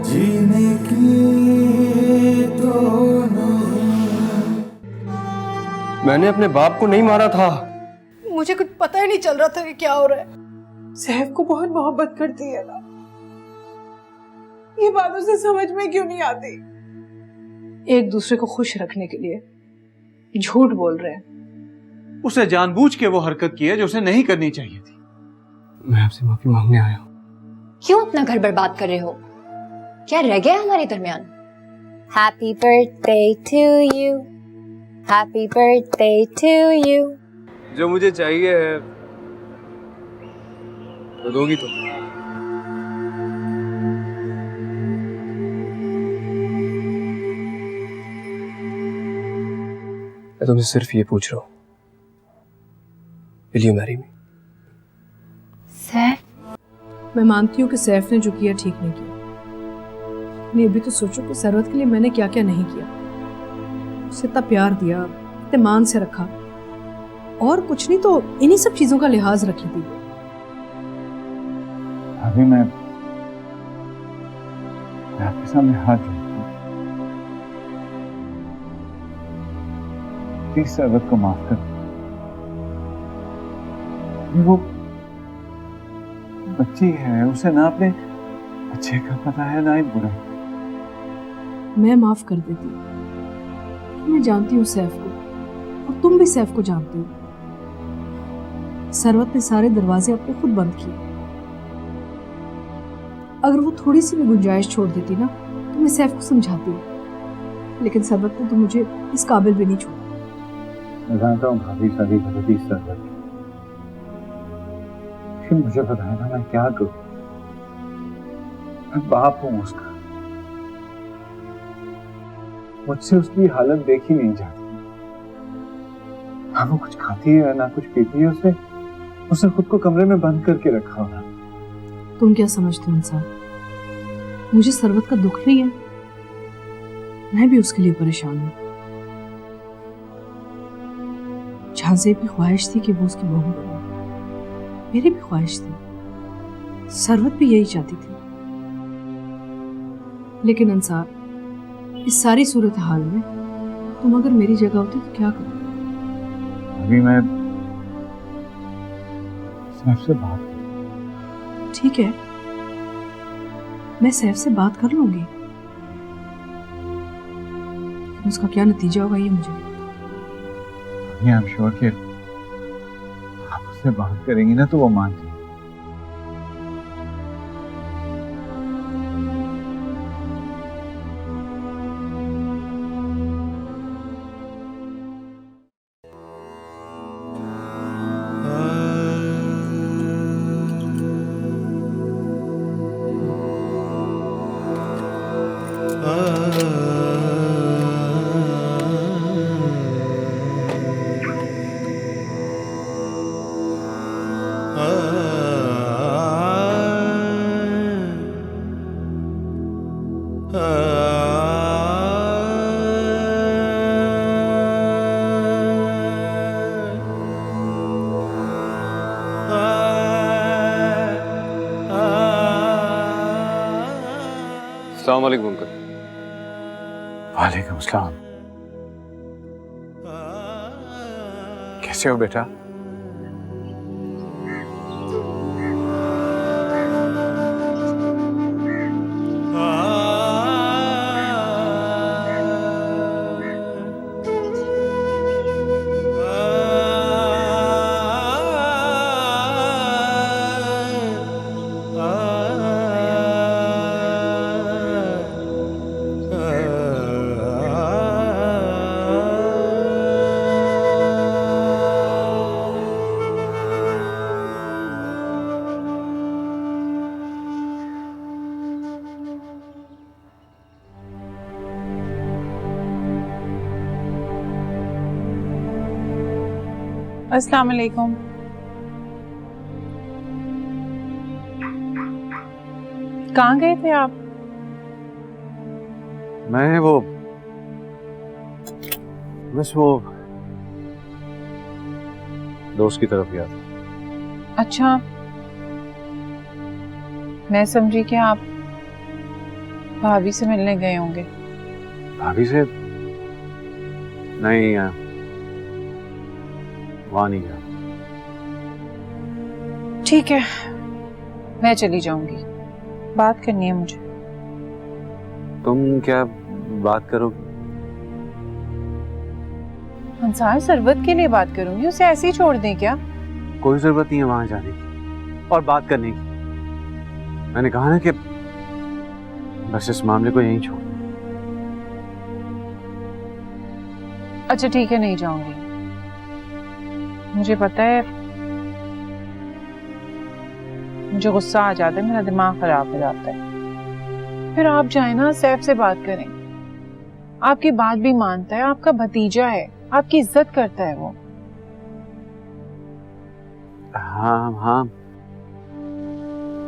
जीने की तो मैंने अपने बाप को नहीं मारा था। मुझे कुछ पता ही नहीं चल रहा था कि क्या हो रहा है। सैफ को बहुत मोहब्बत करती है ना, ये बात उसे समझ में क्यों नहीं आती। एक दूसरे को खुश रखने के लिए झूठ बोल रहे हैं। उसे जानबूझ के वो हरकत की है जो उसे नहीं करनी चाहिए थी। मैं आपसे माफी मांगने आया हूँ। क्यों अपना घर बर्बाद कर रहे हो? क्या रह गया हमारे दरमियान? Happy birthday to you, happy birthday to you. जो मुझे चाहिए है तो दोगी तो? मैं तुमसे सिर्फ ये पूछ रहा हूँ, will you marry me? Saif, मैं मानती हूँ कि सैफ ने जो किया ठीक नहीं किया। नहीं, अभी तो सोचो कि सरवत के लिए मैंने क्या क्या नहीं किया। उसे इतना प्यार दिया, इतने मान से रखा, और कुछ नहीं तो इन्हीं सब चीजों का लिहाज रखी थी। अभी मैं आपके सामने हाथ जोड़ता हूं, प्लीज सरवत को माफ कर। वो बच्ची है, उसे ना अपने अच्छे का पता है ना ही बुरा। मैं माफ कर देती। मैं जानती हूँ सैफ को, और तुम भी सैफ को जानती हो। सरवत ने सारे दरवाजे अपने खुद बंद किए। अगर वो थोड़ी सी भी गुंजाइश छोड़ देती ना तो मैं सैफ को समझाती। लेकिन सरवत ने तो मुझे इस काबिल भी नहीं छोड़ा। मैं जानता हूँ भाभी शादी गलती सरवत की, लेकिन मुझे पता है ना मैं क्या करूं। मैं बाप हूं उसका, मुझसे उसकी हालत देखी नहीं जाती। ना वो कुछ खाती है ना कुछ पीती है। उसे खुद को कमरे में बंद करके रखा हुआ। तुम क्या समझते हो इंसान? मुझे सरवत का दुख नहीं है? मैं भी उसके लिए परेशान हूं। झांसे भी ख्वाहिश थी कि वो उसकी बहू बने, मेरी भी ख्वाहिश थी, सरवत भी यही चाहती थी। लेकिन अंसार, इस सारी सूरत हाल में तुम अगर मेरी जगह होती तो क्या करते? अभी मैं सैफ से बात करूं। ठीक है, मैं सैफ से बात कर लूंगी, लेकिन उसका क्या नतीजा होगा ये मुझे। आई एम श्योर कि आप उससे बात करेंगी ना तो वो मान जाएगी। अस्सलाम वालेकुम अंकल। वालेकुम सलाम। कैसे हो बेटा? अस्सलाम वालेकुम। कहाँ गए थे आप? मैं वो बस वो दोस्त की तरफ गया था। अच्छा, मैं समझी कि आप भाभी से मिलने गए होंगे। भाभी से नहीं, वहां नहीं गया। ठीक है, मैं चली जाऊंगी, बात करनी है मुझे। तुम क्या बात करोगे? अंसार सरवत के लिए बात करूंगी, उसे ऐसे ही छोड़ दें क्या? कोई जरूरत नहीं है वहां जाने की और बात करने की। मैंने कहा ना कि बस इस मामले को यहीं छोड़। अच्छा ठीक है, नहीं जाऊंगी। मुझे पता है मुझे गुस्सा आ जाता है, मेरा दिमाग खराब हो जाता है। फिर आप जाए ना, सैफ से बात करें। आपकी बात भी मानता है, आपका भतीजा है, आपकी इज्जत करता है वो। हाँ,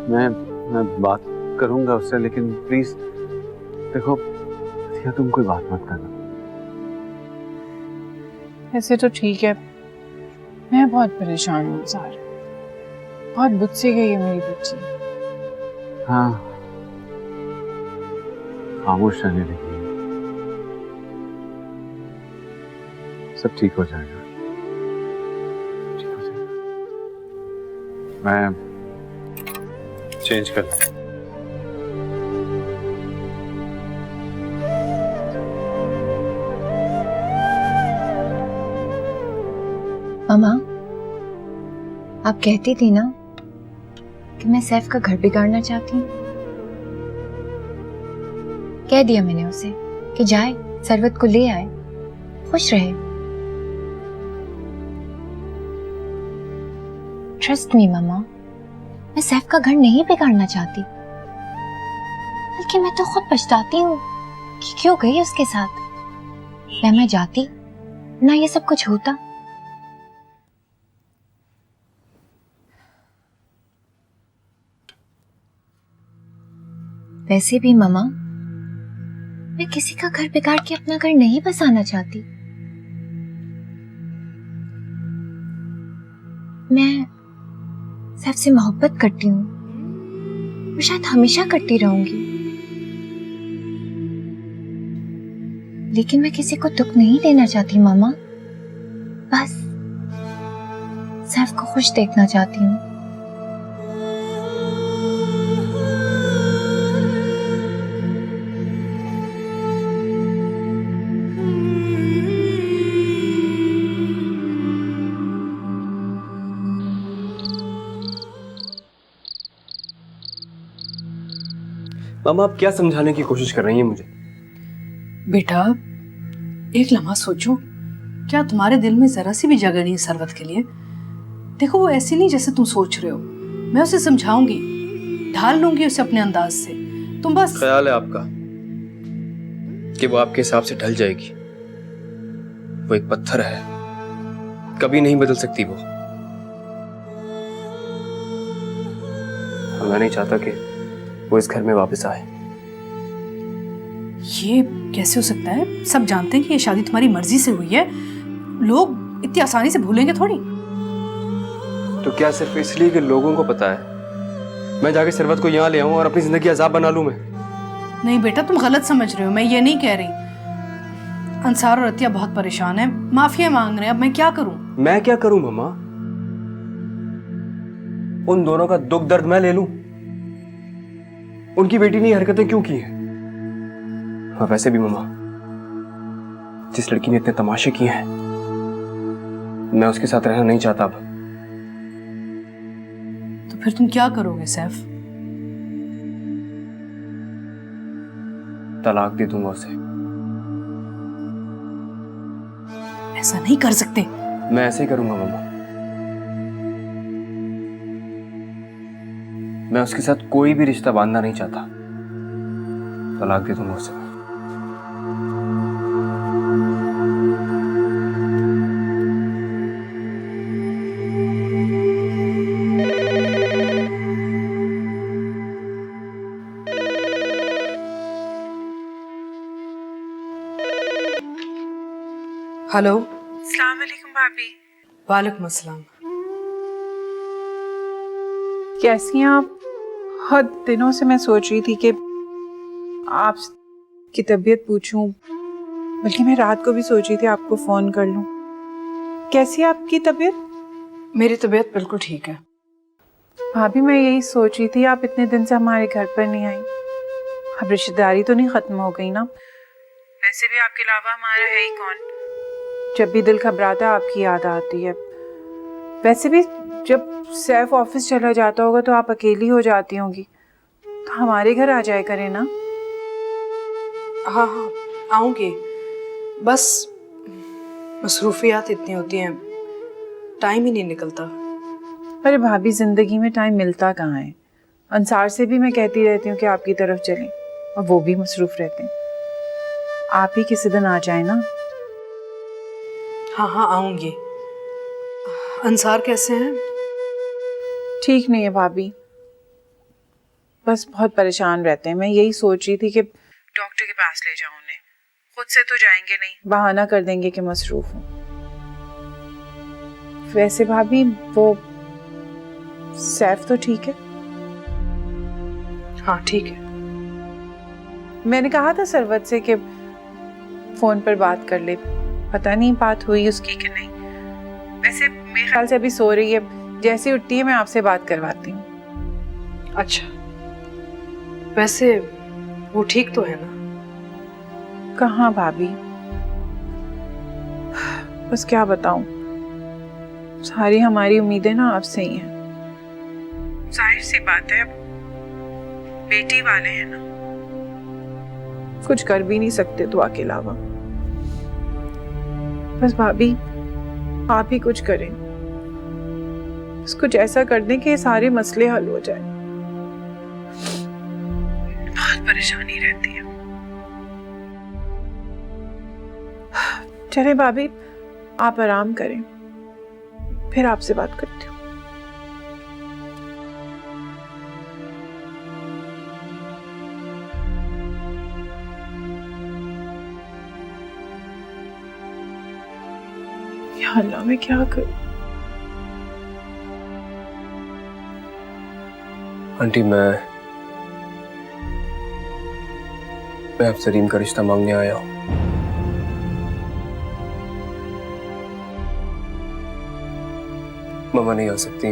मैं बात करूंगा उससे, लेकिन प्लीज देखो भैया, तुम कोई बात मत करना। ऐसे तो ठीक है, मैं बहुत परेशान हूँ अंसार, बहुत गुस्से गई है मेरी बच्ची। हाँ, खामोश रहने लगी, सब ठीक हो जाएगा, ठीक हो जाएगा। मैं चेंज कर मामा, आप कहती थी ना कि मैं सैफ का घर बिगाड़ना चाहती हूँ। कह दिया मैंने उसे कि जाए, सरवत को ले आए, खुश रहे। ट्रस्ट मी मामा, मैं सैफ का घर नहीं बिगाड़ना चाहती, बल्कि मैं तो खुद पछताती हूँ कि क्यों गई उसके साथ। मैं जाती ना ये सब कुछ होता। वैसे भी मामा, मैं किसी का घर बिगाड़ के अपना घर नहीं बसाना चाहती। मैं सैफ से मोहब्बत करती हूँ और शायद हमेशा करती रहूंगी, लेकिन मैं किसी को दुख नहीं देना चाहती मामा। बस सैफ को खुश देखना चाहती हूँ। मामा, आप क्या समझाने की कोशिश कर रही हैं मुझे? बेटा, एक लम्हा सोचो, क्या तुम्हारे दिल में जरा सी भी जगह नहीं है सरवत के लिए? देखो, वो ऐसी नहीं जैसे तुम सोच रहे हो। मैं उसे समझाऊंगी, ढाल लूंगी उसे अपने अंदाज से। तुम बस ख्याल है आपका कि वो आपके हिसाब से ढल जाएगी? वो एक पत्थर है, कभी नहीं बदल सकती वो। और मैं नहीं चाहता कि वो इस घर में वापस आए। ये कैसे हो सकता है? सब जानते हैं कि ये शादी तुम्हारी मर्जी से हुई है, लोग इतनी आसानी से भूलेंगे थोड़ी। तो क्या सिर्फ इसलिए कि लोगों को पता है मैं जाके सरवत को यहाँ ले आऊं और अपनी जिंदगी अजाब बना लूं? मैं नहीं बेटा, तुम गलत समझ रहे हो, मैं ये नहीं कह रही। अंसार और अतिया बहुत परेशान है, माफिया मांग रहे हैं। अब मैं क्या करूं? मैं क्या करूं मामा? उन दोनों का दुख दर्द मैं ले लूं? उनकी बेटी ने हरकतें क्यों की हैं? हाँ, वैसे भी मामा, जिस लड़की ने इतने तमाशे किए हैं, मैं उसके साथ रहना नहीं चाहता अब। तो फिर तुम क्या करोगे सैफ? तलाक दे दूंगा उसे। ऐसा नहीं कर सकते। मैं ऐसे ही करूंगा मामा। मैं उसके साथ कोई भी रिश्ता बांधना नहीं चाहता। तलाक दे दूंगा उसे। हेलो। अस्सलाम वालेकुम भाभी। वालेकुम अस्सलाम। कैसी हैं आप? बहुत दिनों से मैं सोच रही थी कि आपकी तबीयत पूछूं, बल्कि मैं रात को भी सोच रही थी आपको फोन कर लूं। कैसी है आपकी तबीयत? मेरी तबीयत बिल्कुल ठीक है। भाभी मैं यही सोच रही थी, आप इतने दिन से हमारे घर पर नहीं आई। अब रिश्तेदारी तो नहीं खत्म हो गई ना? वैसे भी आपके अलावा हमारा है ही कौन? जब भी दिल घबराता है आपकी याद आती है। वैसे भी जब सैफ ऑफिस चला जाता होगा तो आप अकेली हो जाती होंगी, तो हमारे घर आ जाए करें ना। हाँ हाँ आऊँगी, बस मसरूफियात इतनी होती हैं, टाइम ही नहीं निकलता। अरे भाभी जिंदगी में टाइम मिलता कहाँ है? अंसार से भी मैं कहती रहती हूँ कि आपकी तरफ चलें, और वो भी मसरूफ रहते हैं। आप ही किसी दिन आ जाए ना। हाँ हाँ आऊँगी। अंसार कैसे हैं? ठीक नहीं है भाभी, बस बहुत परेशान रहते हैं। मैं यही सोच रही थी कि डॉक्टर के पास ले जाऊं उन्हें। खुद से तो जाएंगे नहीं, बहाना कर देंगे कि मसरूफ हूं। वैसे भाभी वो सैफ तो ठीक है? हाँ ठीक है। मैंने कहा था सरवत से कि फोन पर बात कर ले, पता नहीं बात हुई उसकी कि नहीं। वैसे मेरे ख्याल से अभी सो रही है, जैसे उठती है मैं आपसे बात करवाती हूँ। अच्छा, वैसे वो ठीक तो है ना? कहाँ भाभी, बस क्या बताऊं, सारी हमारी उम्मीदें ना आपसे ही हैं। जाहिर सी बात है, बेटी वाले हैं ना, कुछ कर भी नहीं सकते दुआ के अलावा। बस भाभी आप ही कुछ करें, बस कुछ ऐसा कर दें कि ये सारे मसले हल हो जाए। बहुत परेशानी रहती है। चले भाभी आप आराम करें, फिर आपसे बात करती हूँ। या अल्लाह मैं क्या करूं? आंटी मैं आपसे रीम का रिश्ता मांगने आया हूं। मामा नहीं आ सकती,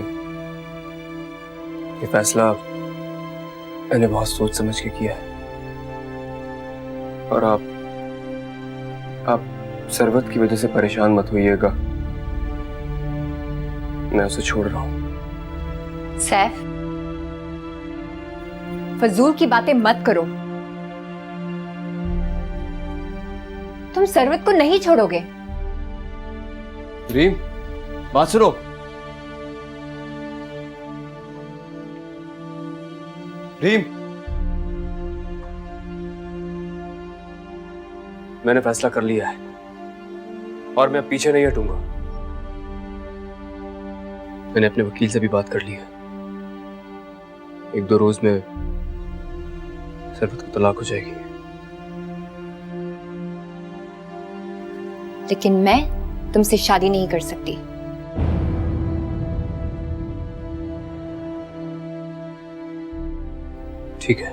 ये फैसला मैंने बहुत सोच समझ के किया है। और आप सरवत की वजह से परेशान मत होइएगा, मैं उसे छोड़ रहा हूं। सैफ, फजूल की बातें मत करो। तुम सरवत को नहीं छोड़ोगे। रीम बात सुनो। रीम, मैंने फैसला कर लिया है और मैं पीछे नहीं हटूंगा। मैंने अपने वकील से भी बात कर ली है, 1-2 रोज में सरवत को तलाक हो जाएगी। लेकिन मैं तुमसे शादी नहीं कर सकती। ठीक है,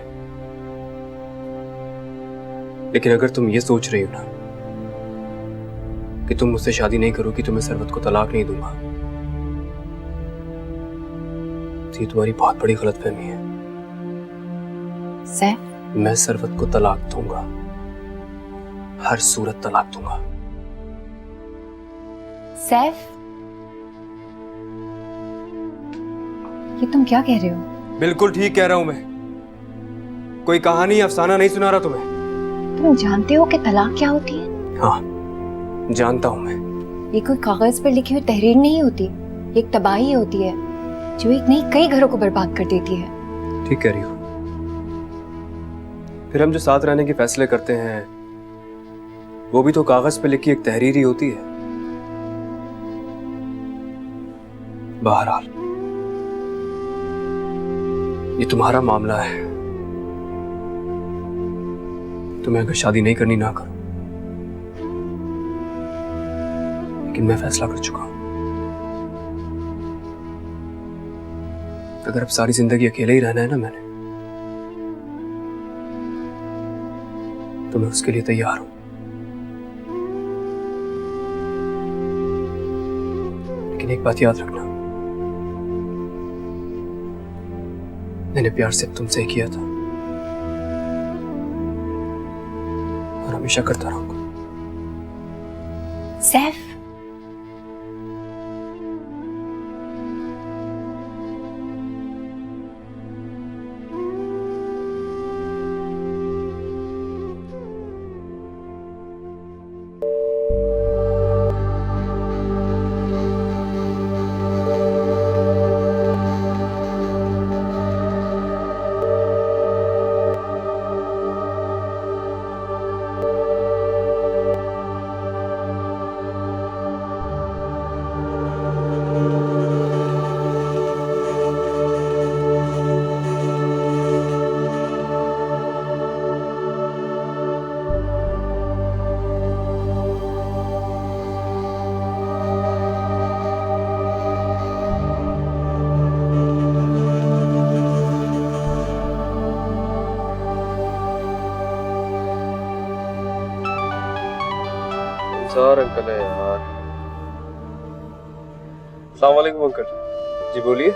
लेकिन अगर तुम ये सोच रही हो ना कि तुम मुझसे शादी नहीं करोगी तो मैं सरवत को तलाक नहीं दूंगा, तो ये तुम्हारी बहुत बड़ी गलतफहमी है। सैफ, मैं सरवत को तलाक दूंगा, हर सूरत तलाक दूंगा। सैफ, ये तुम क्या कह रहे हो? बिल्कुल ठीक कह रहा हूं मैं, कोई कहानी अफसाना नहीं सुना रहा तुम्हें। तुम जानते हो कि तलाक क्या होती है? हाँ जानता हूं मैं। ये कोई कागज पर लिखी हुई तहरीर नहीं होती, ये एक तबाही होती है जो एक नहीं कई घरों को बर्बाद कर देती है। ठीक कह रही हो। फिर हम जो साथ रहने के फैसले करते हैं वो भी तो कागज पे लिखी एक तहरीर ही होती है। बहरहाल ये तुम्हारा मामला है, तुम्हें अगर शादी नहीं करनी ना करो, लेकिन मैं फैसला कर चुका हूं। अगर अब सारी जिंदगी अकेले ही रहना है ना मैंने, तो मैं उसके लिए तैयार हूं। लेकिन एक बात याद रखना, मैंने प्यार सिर्फ तुमसे ही किया था और हमेशा करता रहूंगा। सैफ, सर अंकल है यार। अस्सलाम वालेकुम अंकल। जी बोलिए।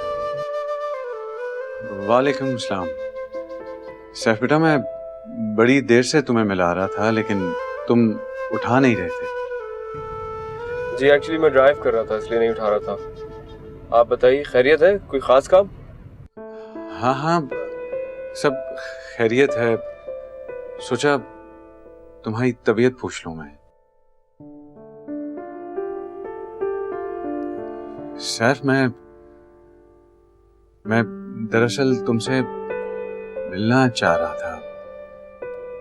वालेकुम सलाम। सैफ बेटा, मैं बड़ी देर से तुम्हें मिला रहा था लेकिन तुम उठा नहीं रहे थे। जी एक्चुअली मैं ड्राइव कर रहा था इसलिए नहीं उठा रहा था। आप बताइए, खैरियत है? कोई खास काम? हाँ हाँ, सब खैरियत है। सोचा तुम्हारी तबीयत पूछ लूं मैं। सैफ, मैं दरअसल तुमसे मिलना चाह रहा था।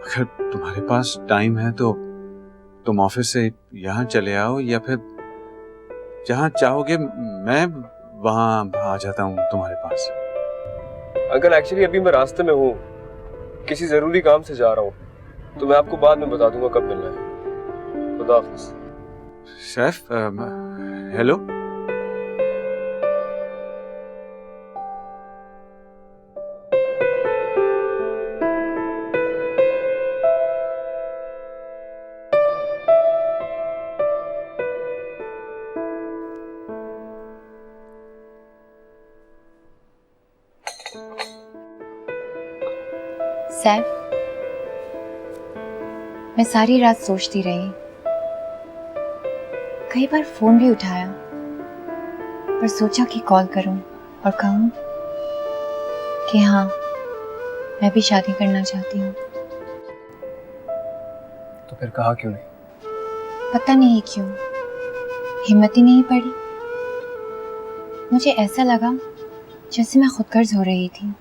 अगर तुम्हारे पास टाइम है तो तुम ऑफिस से यहाँ चले आओ या फिर जहाँ चाहोगे मैं वहाँ आ जाता हूँ तुम्हारे पास। अंकल एक्चुअली अभी मैं रास्ते में हूँ, किसी जरूरी काम से जा रहा हूँ, तो मैं आपको बाद में बता दूंगा कब मिलना है। खुदा हाफिज। सैफ, हेलो। सैफ, मैं सारी रात सोचती रही, कई बार फोन भी उठाया, पर सोचा कि कॉल करूं और कहूं कि हाँ, मैं भी शादी करना चाहती हूँ। तो फिर कहा क्यों नहीं? पता नहीं क्यों, हिम्मत ही नहीं पड़ी। मुझे ऐसा लगा जैसे मैं खुदगर्ज हो रही थी।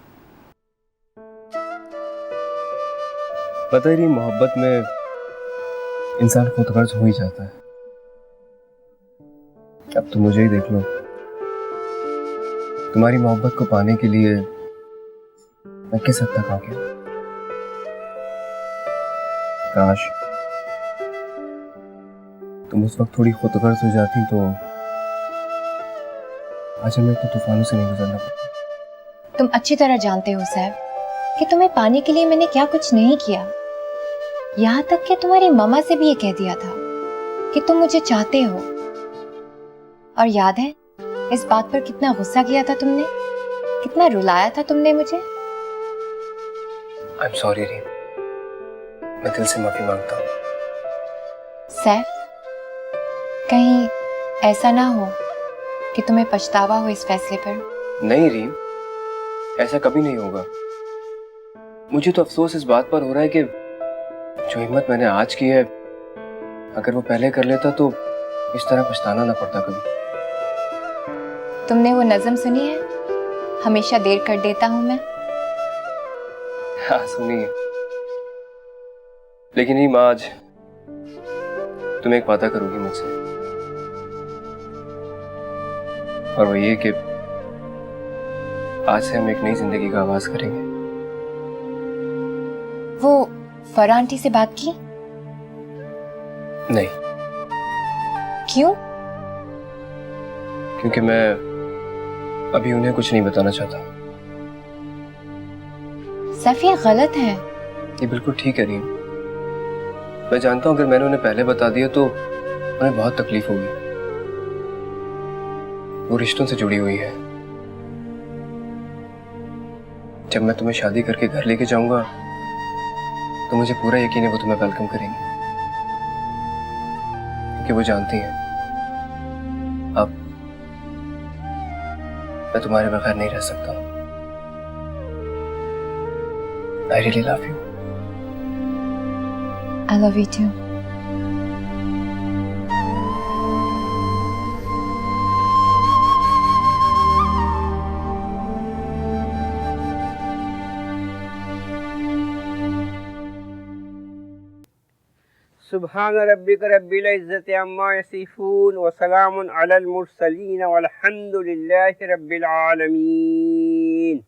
पता ही नहीं, मोहब्बत में इंसान खुदगर्ज हो ही जाता है। अब तो मुझे ही देख लो, तुम्हारी मोहब्बत को पाने के लिए मैं किस हद तक आ गया। काश तुम उस वक्त थोड़ी खुदगर्ज हो जाती तो आज हमें इतने तूफानों से नहीं गुजरना पड़ता। तुम अच्छी तरह जानते हो सैफ कि तुम्हें पाने के लिए मैंने क्या कुछ नहीं किया। यहाँ तक कि तुम्हारी मामा से भी ये कह दिया था कि तुम मुझे चाहते हो। और याद है इस बात पर कितना गुस्सा किया था तुमने, कितना रुलाया था तुमने मुझे। आई एम सॉरी रीम, मैं दिल से माफी मांगता हूँ। सैफ, कहीं ऐसा ना हो कि तुम्हें पछतावा हो इस फैसले पर। नहीं रीम, ऐसा कभी नहीं होगा। मुझे तो अफसोस इस बात पर हो रहा है कि जो हिम्मत मैंने आज की है, अगर वो पहले कर लेता तो इस तरह पछताना ना पड़ता कभी। तुमने वो नज़म सुनी है, हमेशा देर कर देता हूं मैं? हाँ सुनिए, लेकिन रीम आज तुम एक वादा करोगी मुझसे, और वो ये कि आज से हम एक नई जिंदगी का आगाज करेंगे। वो फरा आंटी से बात की? नहीं, क्यों? क्योंकि मैं अभी उन्हें कुछ नहीं बताना चाहता। सैफ ये गलत है। ये बिल्कुल ठीक है रीम। मैं जानता हूँ अगर मैंने उन्हें पहले बता दिया तो उन्हें बहुत तकलीफ होगी। वो रिश्तों से जुड़ी हुई है। जब मैं तुम्हें शादी करके घर लेके जाऊंगा तो मुझे पूरा यकीन है वो तुम्हें वेलकम करेंगी, क्योंकि वो जानती हैं अब मैं तुम्हारे बगैर नहीं रह सकता। I really love you. I love you too. Subhan रब्बिक रब्बिल इज्जति अम्मा यसिफून व सलामुन अलल मुरसलीन वल्हम्दुलिल्लाहि रब्बिल आलमीन।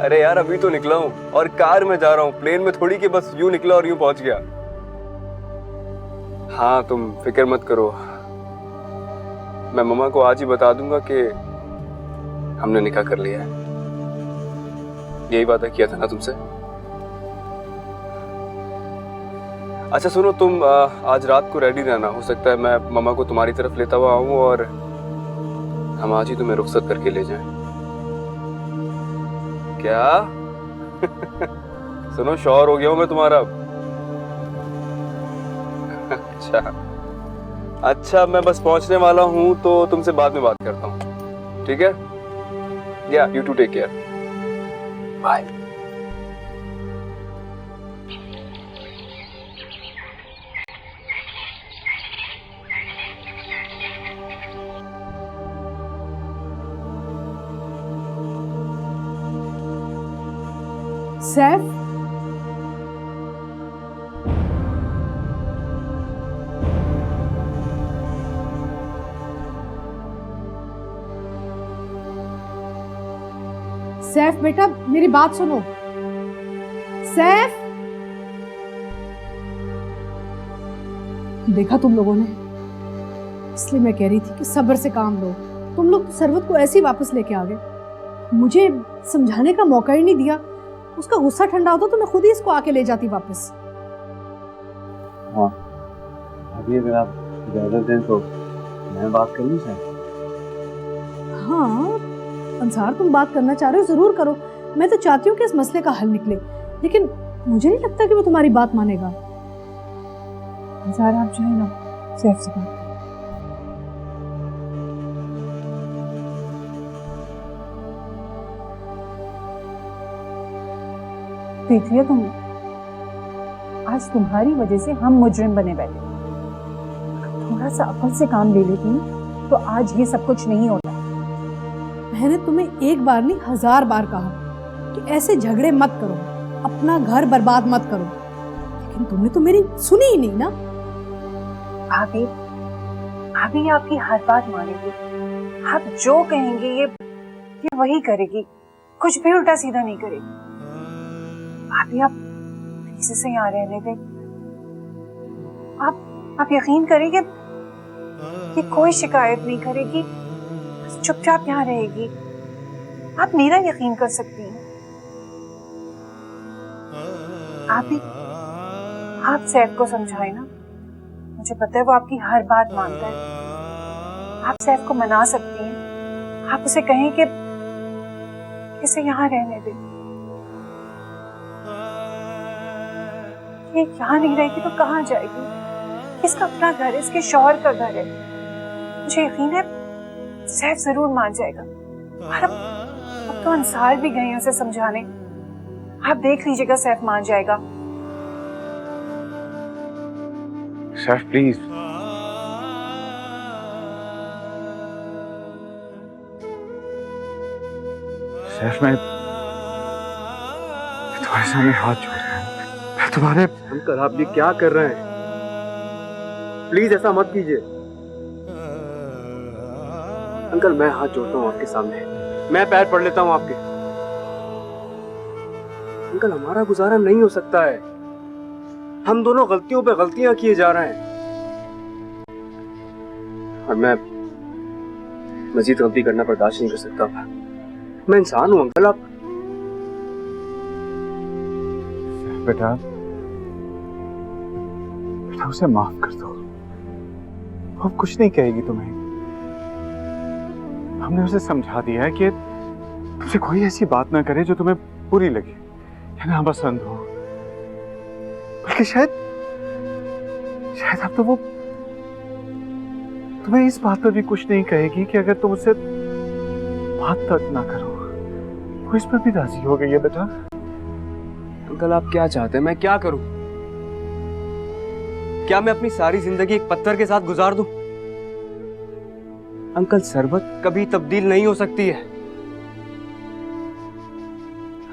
अरे यार अभी तो निकला हूँ और कार में जा रहा हूँ, प्लेन में थोड़ी कि बस यूं निकला और यूं पहुंच गया। हाँ तुम फिक्र मत करो, मैं मम्मा को आज ही बता दूंगा कि हमने निकाह कर लिया है। यही वादा किया था ना तुमसे। अच्छा सुनो, तुम आज रात को रेडी रहना। हो सकता है मैं मम्मा को तुम्हारी तरफ लेता हुआ आऊं और हम आज ही तुम्हें रुखसत करके ले जाएं। क्या? सुनो, शौहर हो गया हूं मैं तुम्हारा। अच्छा मैं बस पहुंचने वाला हूं तो तुमसे बाद में बात करता हूं, ठीक है? या you too take care, bye. Saif, Saif बेटा मेरी बात सुनो। सैफ, देखा तुम लोगों ने, इसलिए मैं कह रही थी कि सब्र से काम लो। तुम लोग तो सरवत को ऐसे ही वापस लेके आ गए, मुझे समझाने का मौका ही नहीं दिया। उसका गुस्सा ठंडा होता तो मैं खुद ही इसको आके ले जाती वापस। हाँ अभी अगर आप इजाजत दें तो मैं बात करूँ सर? हाँ अंसार, तुम बात करना चाह रहे हो जरूर करो। मैं तो चाहती हूँ कि इस मसले का हल निकले, लेकिन मुझे नहीं लगता कि वो तुम्हारी बात मानेगा। अंसार आप जाए ना, सैफ से बात। देख लिया तुमने, आज तुम्हारी वजह से हम मुजरिम बने बैठे। थोड़ा सा अकल से काम ले लेती तो आज ये सब कुछ नहीं होता। मैंने तुम्हें एक बार नहीं 1000 बार कहा कि ऐसे झगड़े मत करो, अपना घर बर्बाद मत करो, लेकिन तुमने तो मेरी सुनी ही नहीं ना। भाभी, भाभी आपकी हर बात मानेगी, आप जो कहेंगे ये वही करेगी, कुछ भी उल्टा सीधा नहीं करेगी। भाभी आप प्लीज इसे यहाँ रहने दें। आप यकीन करेंगे कि कोई शिकायत नहीं करेगी, चुपचाप यहाँ रहेगी। आप मेरा यकीन कर सकती हैं। आप सैफ को समझाएं ना, मुझे पता है वो आपकी हर बात मानता है। आप सैफ को मना सकती हैं, आप उसे कहें कि इसे यहाँ रहने दें। ये यहाँ नहीं रहेगी तो कहाँ जाएगी? इसका अपना घर है, इसके शौहर का घर है। मुझे यकीन है सैफ जरूर मान जाएगा। और अब तो अंसार भी गए हैं उसे समझाने। आप देख लीजिएगा सैफ मान जाएगा। सैफ प्लीज, सैफ मैं तुम्हारे सामने हाथ जोड़ रहा हूँ। मैं तुम्हारे अंकल आप ये क्या कर रहे हैं? प्लीज ऐसा मत कीजिए। अंकल मैं हाथ जोड़ता हूँ आपके सामने, मैं पैर पड़ लेता हूँ आपके। अंकल हमारा गुजारा नहीं हो सकता है, हम दोनों गलतियों पे गलतियां किए जा रहे हैं और मैं मजीद गलती करना बर्दाश्त नहीं कर सकता। मैं इंसान हूँ अंकल। आप बेटा, बेटा उसे माफ कर दो, अब कुछ नहीं कहेगी तुम्हें। हमने उसे समझा दिया है कि तुझे कोई ऐसी बात ना करे जो तुम्हें बुरी लगे या ना पसंद हो। बल्कि शायद अब तो वो तुम्हें इस बात पर भी कुछ नहीं कहेगी कि अगर तुम उससे बात तक ना करो वो इस पर भी राजी हो गई है। बेटा अंकल आप क्या चाहते हैं, मैं क्या करूं? क्या मैं अपनी सारी जिंदगी एक पत्थर के साथ गुजार दूं? अंकल शरबत कभी तब्दील नहीं हो सकती है।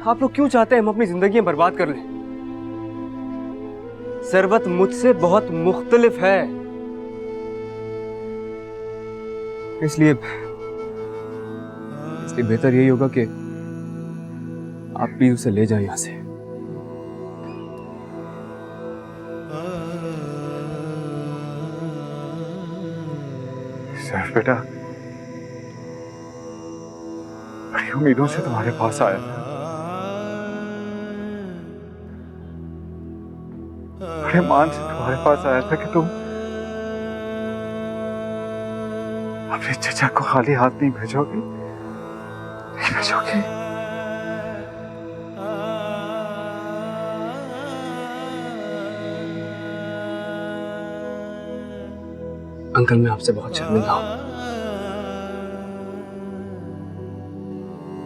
आप लोग क्यों चाहते हैं हम अपनी जिंदगी बर्बाद कर लें? शरबत मुझसे बहुत मुख्तलिफ है, इसलिए बेहतर यही होगा कि आप प्लीज उसे ले जाएं यहां से। सैफ बेटा, बड़ी उम्मीदों से तुम्हारे पास आया था, बड़े मान से तुम्हारे पास आया था कि तुम अपने चचा को खाली हाथ नहीं भेजोगे, नहीं भेजोगे। अंकल मैं आपसे बहुत शर्मिंदा हूं,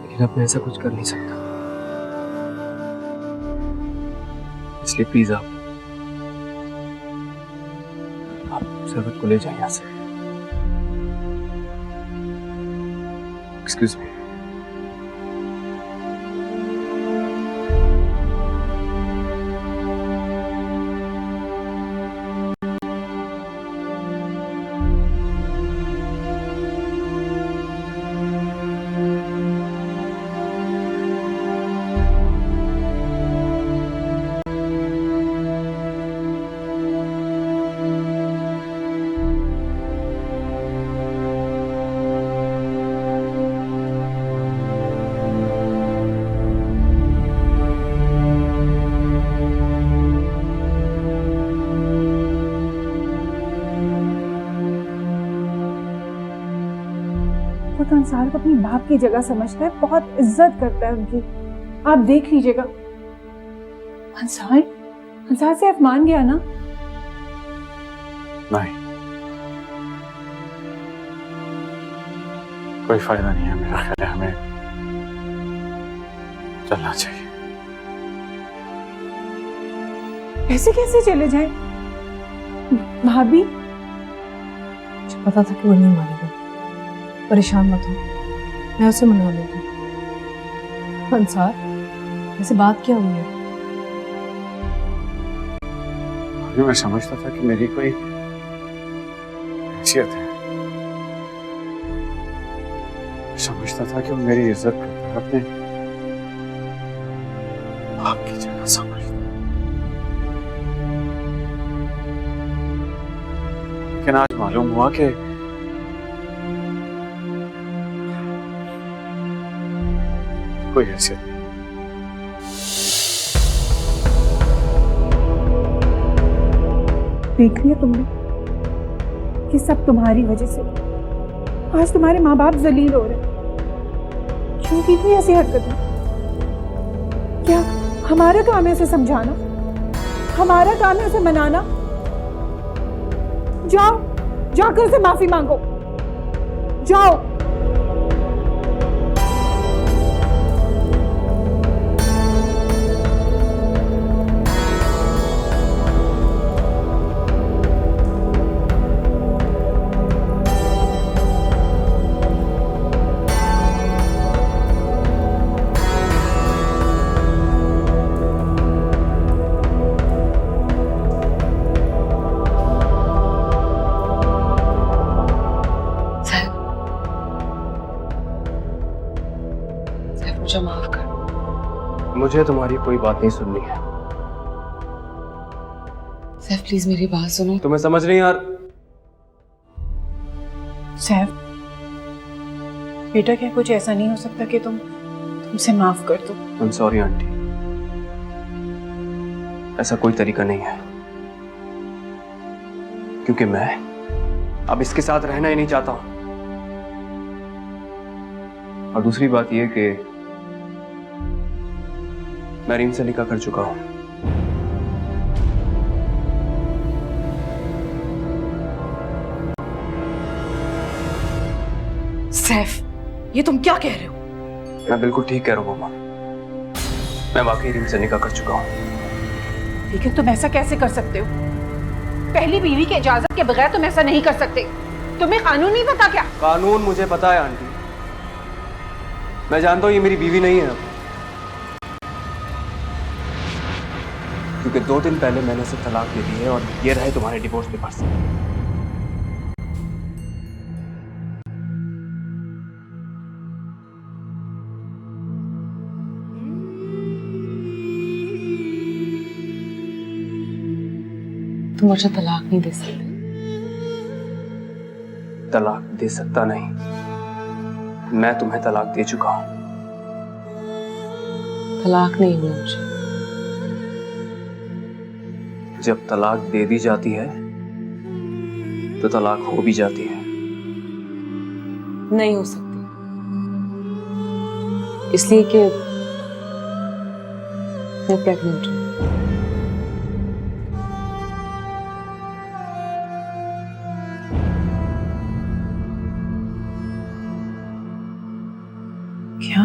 लेकिन अब मैं ऐसा कुछ कर नहीं सकता, इसलिए प्लीज आप शरबत को ले जाइए यहाँ से। Excuse me. वो तो अंसार को अपनी बाप की जगह समझता है, बहुत इज्जत करता है उनकी। आप देख लीजिएगा। अंसार से आप मान गया ना? नहीं, कोई फायदा नहीं है। मेरा ख्याल है हमें चलना चाहिए। ऐसे कैसे चले जाए भाभी? मुझे पता था कि वो नहीं मानेगा, परेशान मत हो, मैं उसे मना लूंगी। अंसार ऐसे बात क्या हुई है? अभी मैं समझता था कि मेरी कोई हैसियत है, समझता था कि वो मेरी इज्जत करता है, अपने आपकी जगह समझता। लेकिन आज मालूम हुआ कि कोई हैसियत नहीं। देख लिया तुमने, कि सब तुम्हारी वजह से। आज तुम्हारे माँ बाप जलील हो रहे हैं। क्यों की इतनी ऐसी हरकतें? क्या हमारा काम है उसे समझाना? हमारा काम है उसे मनाना? जाओ, जाकर उसे माफी मांगो। जाओ। मुझे माफ कर। मुझे तुम्हारी कोई बात नहीं सुननी है। सैफ प्लीज मेरी बात सुनो। तुम्हें समझ नहीं यार। सैफ बेटा, क्या कुछ ऐसा नहीं हो सकता कि तुमसे माफ कर दो? आई एम सॉरी आंटी, ऐसा कोई तरीका नहीं है, क्योंकि मैं अब इसके साथ रहना ही नहीं चाहता। और दूसरी बात यह कि मैं रीम से निकाह कर चुका हूं। सैफ, ये तुम क्या कह रहे हो? मैं बिल्कुल ठीक कह रहा हूं मम्मा, मैं वाकई रीम से निकाह कर चुका हूं। लेकिन तुम ऐसा कैसे कर सकते हो? पहली बीवी की इजाजत के बगैर तुम ऐसा नहीं कर सकते। तुम्हें कानून नहीं पता क्या? कानून मुझे पता है आंटी, मैं जानता हूं ये मेरी बीवी नहीं है अब, क्योंकि 2 दिन पहले मैंने उसे तलाक दे दी है और ये रहे तुम्हारे डिवोर्स पेपर्स। तुम मुझे तलाक नहीं दे सकते। तलाक दे सकता नहीं, मैं तुम्हें तलाक दे चुका हूं। तलाक नहीं हुआ मुझे। जब तलाक दे दी जाती है तो तलाक हो भी जाती है। नहीं हो सकती, इसलिए कि मैं प्रेग्नेंट हूं। क्या?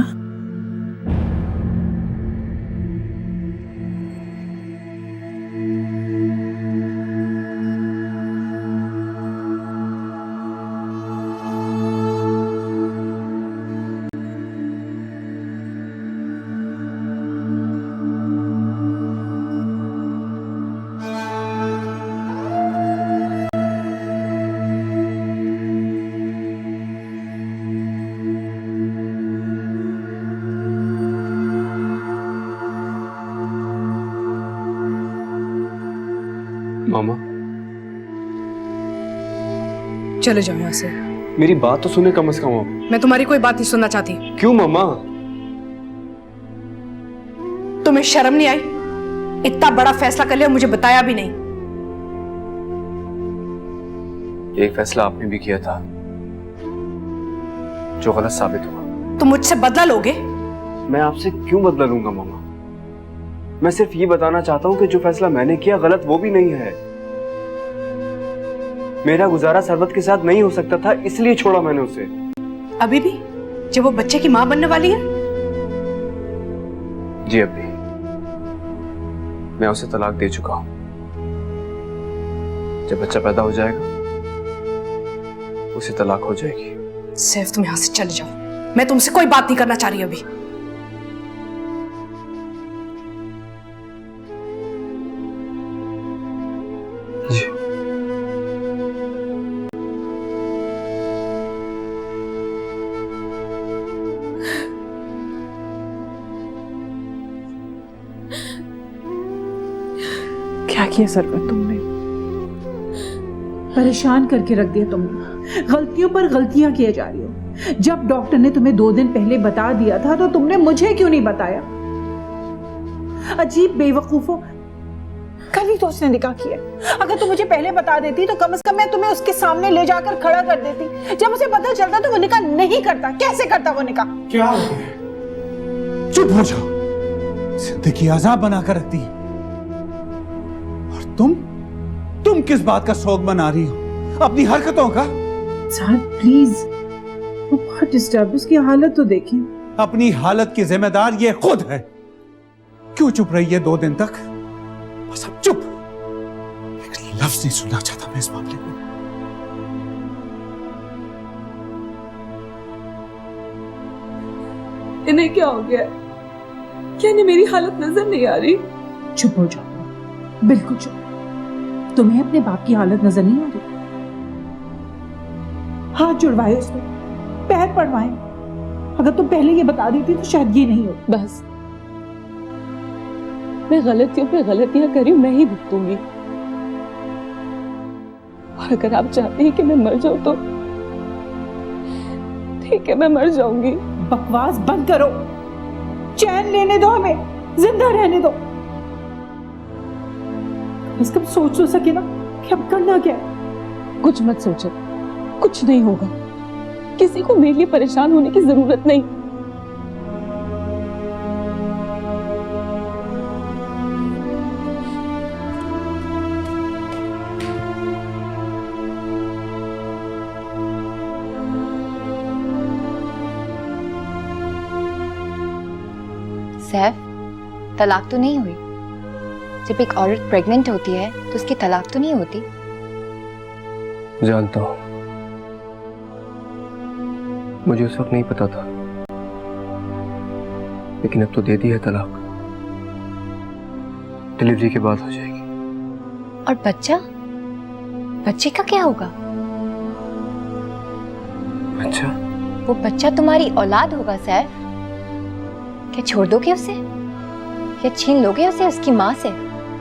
मामा चले जाओ यहाँ से। मेरी बात तो सुने कम से कम अब। मैं तुम्हारी कोई बात नहीं सुनना चाहती। क्यों मामा? तुम्हें शर्म नहीं आई? इतना बड़ा फैसला कर लिया, मुझे बताया भी नहीं। एक फैसला आपने भी किया था जो गलत साबित हुआ। तुम मुझसे बदला लोगे? मैं आपसे क्यों बदला लूंगा मामा? मैं सिर्फ ये बताना चाहता हूं कि जो फैसला मैंने किया गलत वो भी नहीं है। मेरा गुजारा सरबत के साथ नहीं हो सकता था, इसलिए छोड़ा मैंने उसे। अभी भी जब वो बच्चे की मां बनने वाली है? जी अभी मैं उसे तलाक दे चुका हूं। जब बच्चा पैदा हो जाएगा उसे तलाक हो जाएगी। सैफ, तुम यहां से चले जाओ। मैं तुमसे कोई बात नहीं करना चाह रही अभी। जी क्या किया सरबत तुमने? परेशान करके रख दिया तुमने। गलतियों पर गलतियां किए जा रही हो। जब डॉक्टर ने तुम्हें 2 दिन पहले बता दिया था तो तुमने मुझे क्यों नहीं बताया? अजीब बेवकूफो, कल ही तो उसने निकाह किया। अगर तू मुझे पहले बता देती तो कम से कम मैं तुम्हें उसके सामने ले जाकर खड़ा कर देती। जब उसे पता चलता तो वो निकाह नहीं करता। कैसे करता वो निकाह? क्या हो गया? चुप हो जाओ, जिंदगी अजाब बनाकर रखती है। और तुम किस बात का शौक मना रही हो? अपनी हरकतों का। साहब प्लीज, वो बहुत डिस्टर्ब, उसकी हालत तो देखें। अपनी हालत की जिम्मेदार ये खुद है। क्यों चुप रही है 2 दिन तक? बस अब चुप। एक लफ्ज नहीं सुनना चाहता मैं इस मामले में। इन्हें क्या हो गया? क्या इन्हें मेरी हालत नजर नहीं आ रही? चुप हो जाओ, बिल्कुल चुप। तुम्हें अपने बाप की हालत नजर नहीं आ रही? हाथ जुड़वाए उसने, पैर पड़वाए। अगर तुम पहले ये बता देती तो शायद ये नहीं होता। बस, मैं गलतियों पे गलतियां करी, मैं ही भुगतूंगी। और अगर आप चाहते हैं कि मैं मर जाऊं तो ठीक है, मैं मर जाऊंगी। बकवास बंद करो, चैन लेने दो, हमें जिंदा रहने दो। बस कब सोच तो सके ना कि अब करना क्या है। कुछ मत सोचो, कुछ नहीं होगा। किसी को मेरे लिए परेशान होने की जरूरत नहीं। सैफ, तलाक तो नहीं हुई? जब एक औरत प्रेग्नेंट होती है तो उसकी तलाक तो नहीं होती? जानता हूं, मुझे उस वक्त नहीं पता था, लेकिन अब तो दे दी है तलाक। डिलीवरी के बाद हो जाएगी। और बच्चा, बच्चे का क्या होगा? अच्छा, वो बच्चा तुम्हारी औलाद होगा सैफ। क्या छोड़ दोगे उसे या छीन लोगे उसे उसकी माँ से?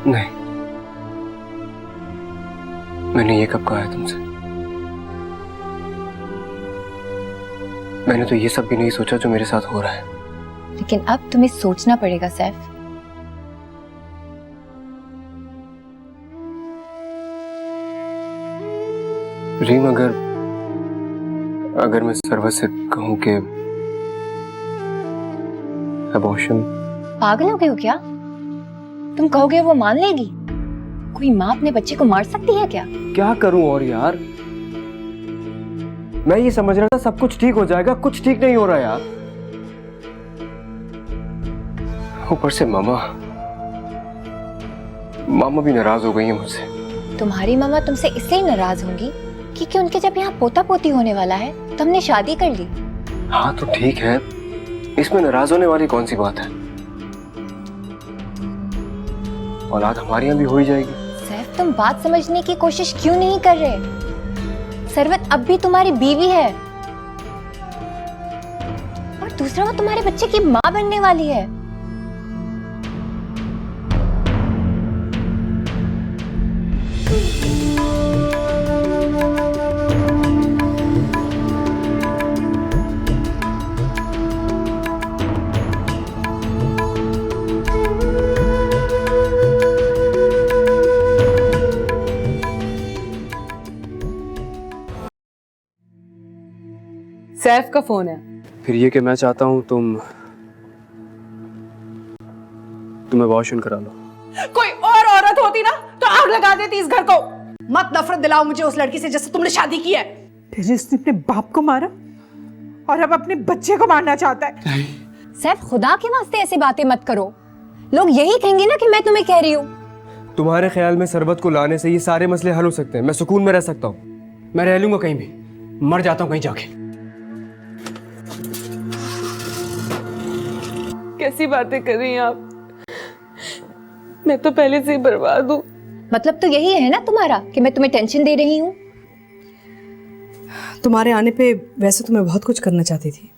नहीं, मैंने ये कब कहा है तुमसे? मैंने तो ये सब भी नहीं सोचा जो मेरे साथ हो रहा है। लेकिन अब तुम्हें सोचना पड़ेगा सैफ। रीम, अगर मैं सरवत से कहूं कि अबॉर्शन। पागल हो गए हो क्या? तुम कहोगे वो मान लेगी? कोई माँ अपने बच्चे को मार सकती है क्या? क्या करूं और यार, मैं ये समझ रहा था सब कुछ ठीक हो जाएगा, कुछ ठीक नहीं हो रहा यार। ऊपर से मामा भी नाराज हो गई है मुझसे। तुम्हारी मामा तुमसे इसलिए नाराज होंगी क्योंकि उनके जब यहाँ पोता पोती होने वाला है तो हमने शादी कर ली। हाँ तो ठीक है, इसमें नाराज होने वाली कौन सी बात है? औलाद हमारे यहाँ भी हो ही जाएगी। सैफ, तुम बात समझने की कोशिश क्यों नहीं कर रहे? सरवत अब भी तुम्हारी बीवी है और दूसरा वो तुम्हारे बच्चे की माँ बनने वाली है। सैफ का फोन है। फिर ये कि मैं चाहता हूँ तुम अबॉर्शन करा लो। कोई और औरत होती ना तो आग लगा देती इस घर को। मत नफरत दिलाओ मुझे उस लड़की से जिससे तुमने शादी की है। फिर इसने अपने बाप को मारा और अब अपने बच्चे को मारना चाहता है। सैफ, खुदा के वास्ते ऐसी बातें मत करो। लोग यही कहेंगे ना कि मैं तुम्हें कह रही हूँ। तुम्हारे ख्याल में सरबत को लाने से ये सारे मसले हल हो सकते हैं? मैं सुकून में रह सकता हूँ। मैं रह लूंगा कहीं भी, मर जाता हूँ कहीं जाके। कैसी बातें कर रही हैं आप? मैं तो पहले से ही बर्बाद हूँ। मतलब तो यही है ना तुम्हारा कि मैं तुम्हें टेंशन दे रही हूँ? तुम्हारे आने पे वैसे तो मैं बहुत कुछ करना चाहती थी,